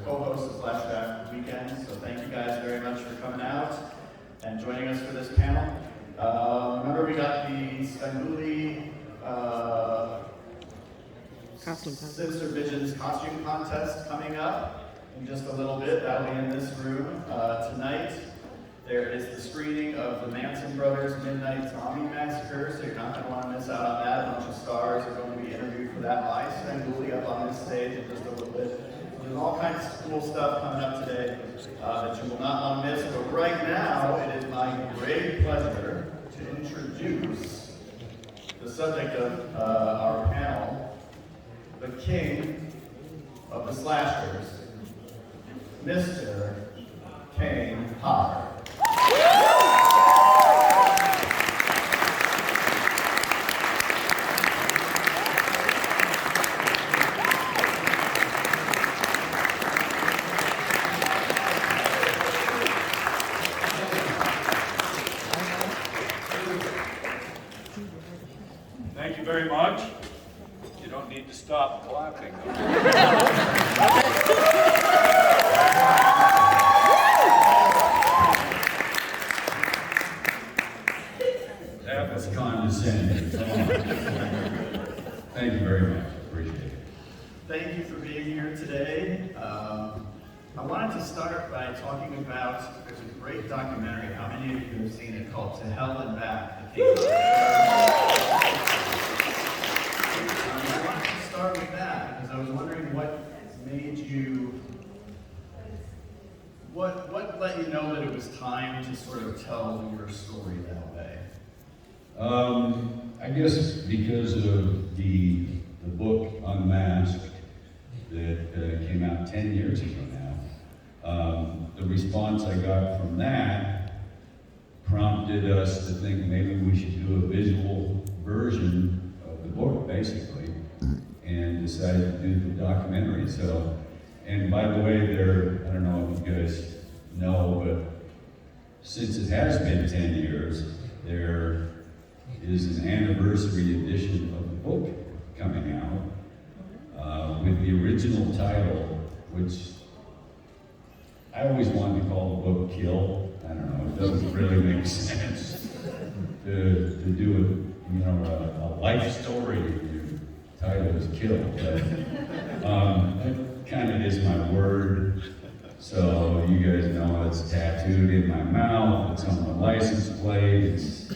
co-host of Flashback weekend, so thank you guys very much for coming out and joining us for this panel. Remember we got the Svengoolie Sinister Visions costume contest coming up in just a little bit. That'll be in this room. Tonight there is the screening of the Manson Brothers Midnight Zombie Massacre, so you're not going to want to miss out on that. A bunch of stars are going to be interviewed for that by Svengoolie up on this stage in just a little bit. There's all kinds of cool stuff coming up today that you will not want to miss. But right now, it is my great pleasure to introduce the subject of our panel, the king of the slashers, Mr. Kane Hodder. Thank you very much. You don't need to stop clapping. That was condescending. Thank you very much. Appreciate it. Thank you for being here today. I wanted to start by talking about, there's a great documentary, how many of you have seen it, called To Hell and Back? I wanted to start with that because I was wondering what made you, what let you know that it was time to sort of tell your story that way? I guess because of the book Unmasked that came out 10 years ago now. The response I got from that prompted us to think maybe we should do a visual version of the book, basically, and decided to do the documentary. So, and by the way, I don't know if you guys know, but since it has been 10 years, there is an anniversary edition of the book coming out with the original title, which I always wanted to call the book Kill. I don't know, it doesn't really make sense to do a life story. Your title is Kill, but that kind of is my word. So you guys know it's tattooed in my mouth, it's on my license plate, it's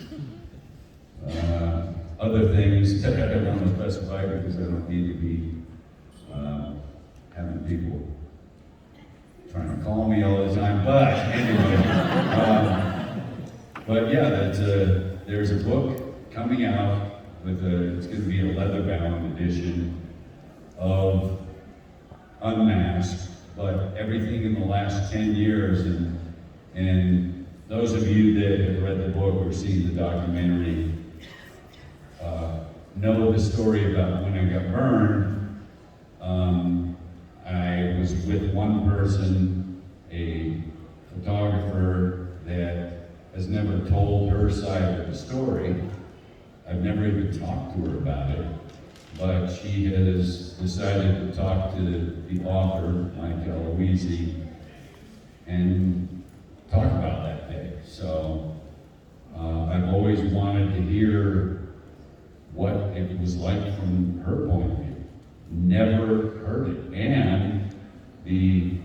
other things that I don't want to specify because I don't need to be having people trying to call me all the time. But anyway, but yeah, there's a book coming out with it's going to be a leather-bound edition of Unmasked, but everything in the last 10 years, and those of you that have read the book or seen the documentary know the story about when I got burned. I was with one person, a photographer that has never told her side of the story. I've never even talked to her about it, but she has decided to talk to the author, Mike Eloise, and talk about that day. So I've always wanted to hear what it was like from her point of view. Never heard it. And the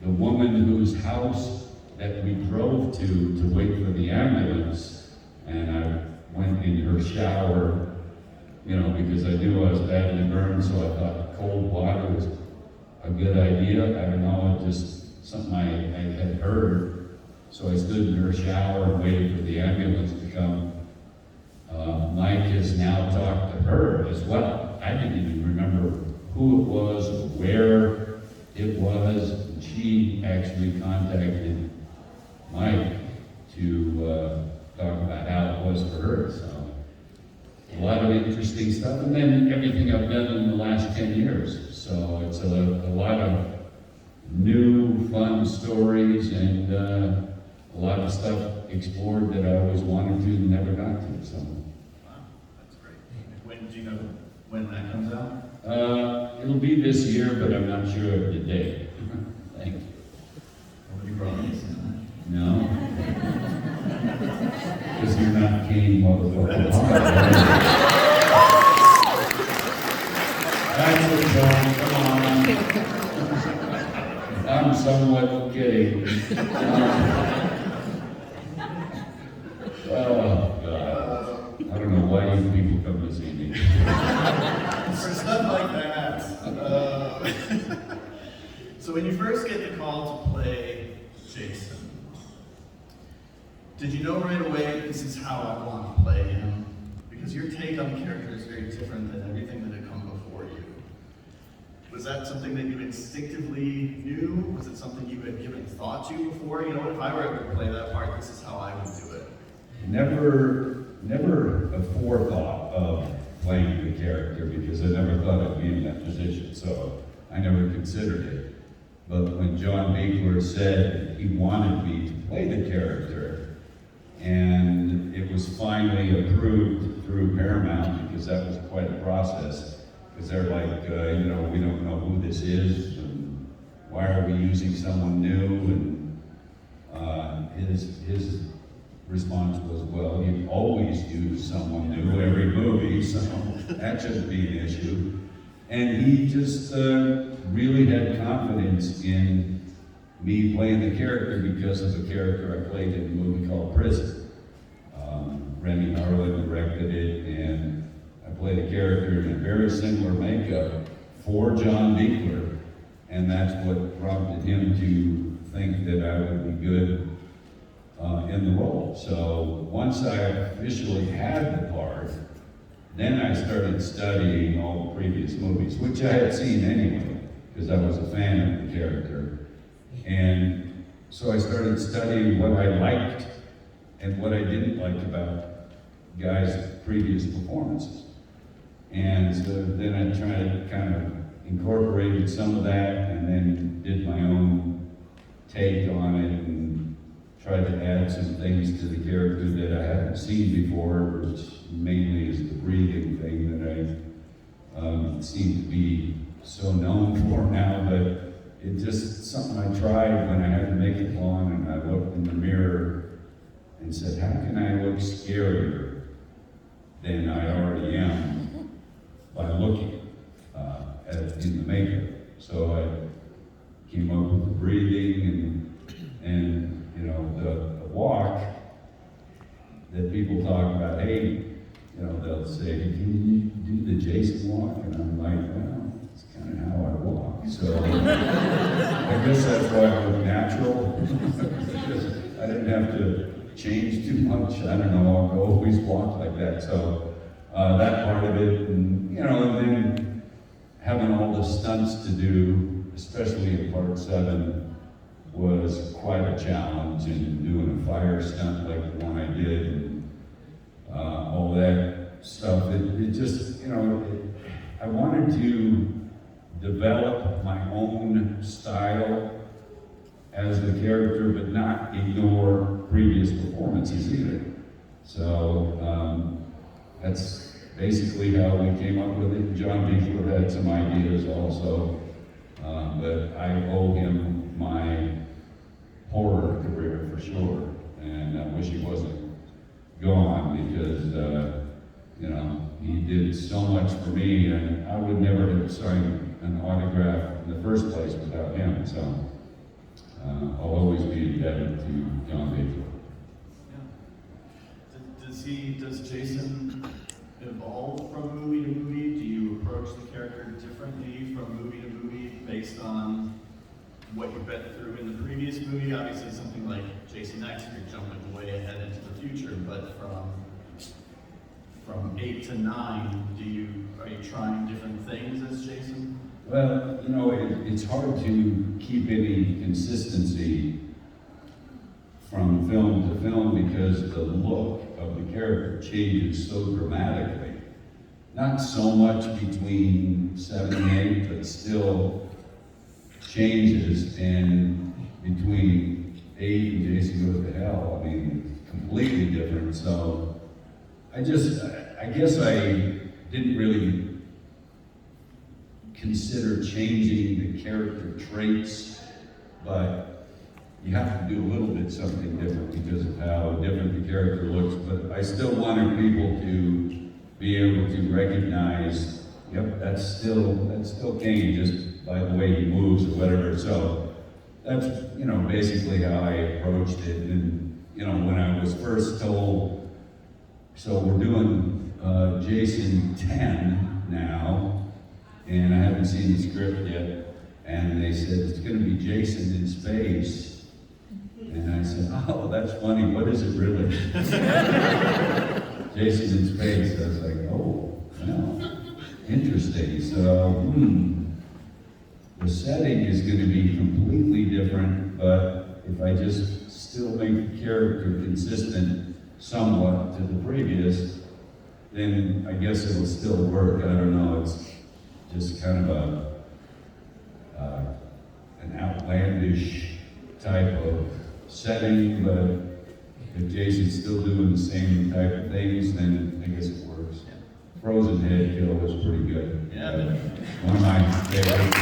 woman whose house that we drove to wait for the ambulance, and I went in her shower, because I knew I was badly burned, so I thought cold water was a good idea. I don't know, it just something I had heard. So I stood in her shower and waited for the ambulance to come. Mike has now talked to her as well. I didn't even remember who it was, where it was. And she actually contacted Mike to talk about how it was for her. So a lot of interesting stuff. And then everything I've done in the last 10 years. So it's a lot of new, fun stories and a lot of stuff explored that I always wanted to and never got to. So. Wow, that's great. When do you know when that comes out? It'll be this year, but I'm not sure of the date. Thank you. Nobody promised. No? Because you're not Kane, motherfucker. That's a joke, come on. I'm somewhat kidding. Oh, God. I don't know why you people come to see me. For stuff like that. So when you first get the call to play Jason, did you know right away this is how I want to play him? Because your take on the character is very different than everything that had come before you. Was that something that you instinctively knew? Was it something you had given thought to before? You know, if I were ever to play that part, this is how I would do it. Never a forethought of playing the character because I never thought I'd be in that position, so I never considered it. But when John Biegler said he wanted me to play the character, and it was finally approved through Paramount because that was quite a process, because they're like, we don't know who this is, and why are we using someone new? And his response was, well, you always use someone new every movie, so that shouldn't be an issue. And he just really had confidence in me playing the character because of the character I played in a movie called Prison. Rennie Harlan directed it, and I played a character in a very similar makeup for John Biegler, and that's what prompted him to think that I would be good in the role. So once I officially had the part, then I started studying all the previous movies, which I had seen anyway, because I was a fan of the character. And so I started studying what I liked and what I didn't like about guys' previous performances. And so then I tried kind of incorporated some of that and then did my own take on it and tried to add some things to the character that I hadn't seen before, which mainly is the breathing thing that I seem to be so known for now, but it's just something I tried when I had to make it long, and I looked in the mirror and said, how can I look scarier than I already am by looking in the makeup? So I came up with the breathing and the walk that people talk about. Hey, they'll say, can you do the Jason walk? And I'm like, well, it's kind of how I walk. So I guess that's why I look natural. I didn't have to change too much. I don't know, I'll always walk like that. So that part of it, and then having all the stunts to do, especially in part 7, was quite a challenge, and doing a fire stunt like the one I did, and all that stuff. It just, I wanted to develop my own style as the character, but not ignore previous performances either. So that's basically how we came up with it. John Biegler had some ideas also, but I owe him my horror career for sure, and I wish he wasn't gone because he did so much for me, and I would never have signed an autograph in the first place without him. So I'll always be indebted to John Biegler. Yeah. Does Jason evolve from movie to movie? Do you approach the character differently from movie to movie based on what you've been through in the previous movie? Obviously something like Jason X, you're jumping way ahead into the future, but from 8 to 9, are you trying different things as Jason? Well, it's hard to keep any consistency from film to film because the look of the character changes so dramatically. Not so much between 7 and 8, but still changes, and between 8 and Jason Goes to Hell, it's completely different. So I guess I didn't really consider changing the character traits, but you have to do a little bit something different because of how different the character looks. But I still wanted people to be able to recognize, yep, that's still Kane, just by the way he moves or whatever. So that's, you know, basically how I approached it. And, you know, when I was first told, so we're doing Jason 10 now, and I haven't seen the script yet, and they said, it's gonna be Jason in space. And I said, oh, that's funny, what is it really? Jason in space. I was like, oh, well, interesting. So, the setting is going to be completely different, but if I just still make the character consistent somewhat to the previous, then I guess it'll still work. I don't know, it's just kind of an outlandish type of setting, but if Jason's still doing the same type of things, then I guess it works. Frozen Head Kill was pretty good. Yeah. One of my favorites.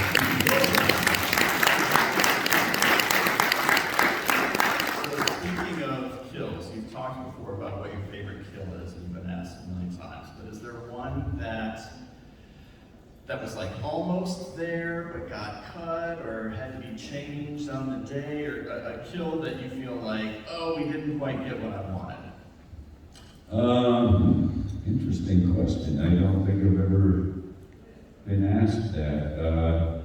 So speaking of kills, you've talked before about what your favorite kill is, and you've been asked a million times, but is there one that was like almost there but got cut or had to be changed on the day, or a kill that you feel like, oh, we didn't quite get what I wanted? Interesting question. I don't think I've ever been asked that.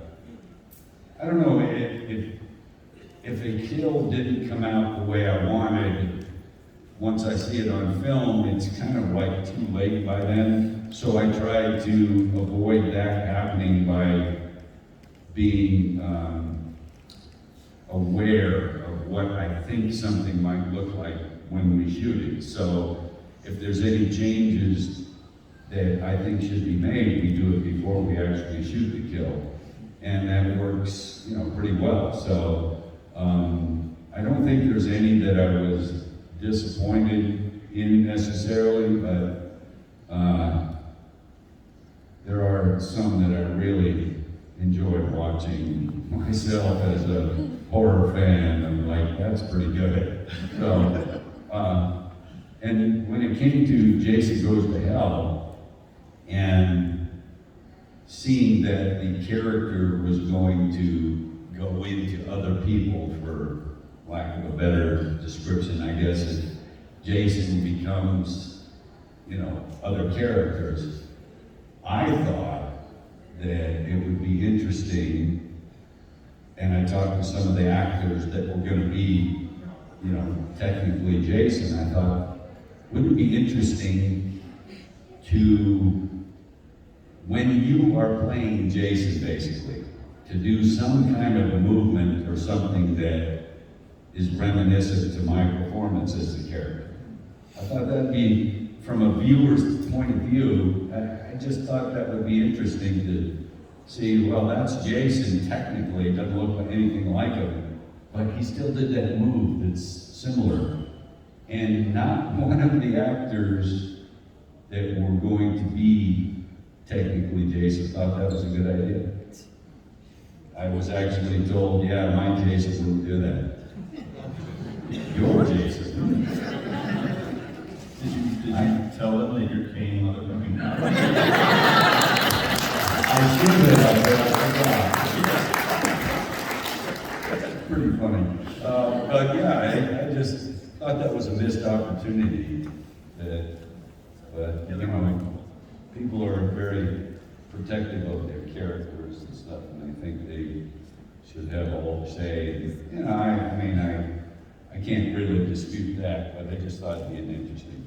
I don't know, if a kill didn't come out the way I wanted, once I see it on film, it's kind of like too late by then. So I try to avoid that happening by being aware of what I think something might look like when we shoot it. So if there's any changes that I think should be made, we do it before we actually shoot the kill. And that works, you know, pretty well. So I don't think there's any that I was disappointed in necessarily, but there are some that I really enjoyed watching myself as a horror fan. I'm like, that's pretty good. So, and when it came to Jason Goes to Hell, and seeing that the character was going to go into other people, for lack of a better description, I guess, as Jason becomes, you know, other characters, I thought that it would be interesting, and I talked to some of the actors that were going to be, you know, technically Jason. I thought, wouldn't it be interesting to, when you are playing Jason, basically, to do some kind of a movement or something that is reminiscent to my performance as the character. I thought that'd be, from a viewer's point of view, I just thought that would be interesting to see, well, that's Jason, technically, doesn't look like anything like him, but he still did that move that's similar. And not one of the actors that were going to be technically Jason thought that was a good idea. I was actually told, yeah, my Jason wouldn't do that. Your Jason. Did you tell them that you're Kane motherfucking now? I should have, but I forgot. That's pretty funny. But yeah, I just thought that was a missed opportunity. But you know, people are very protective of their characters and stuff, and I think they should have all the say. You know, I mean, I can't really dispute that, but I just thought it'd be an interesting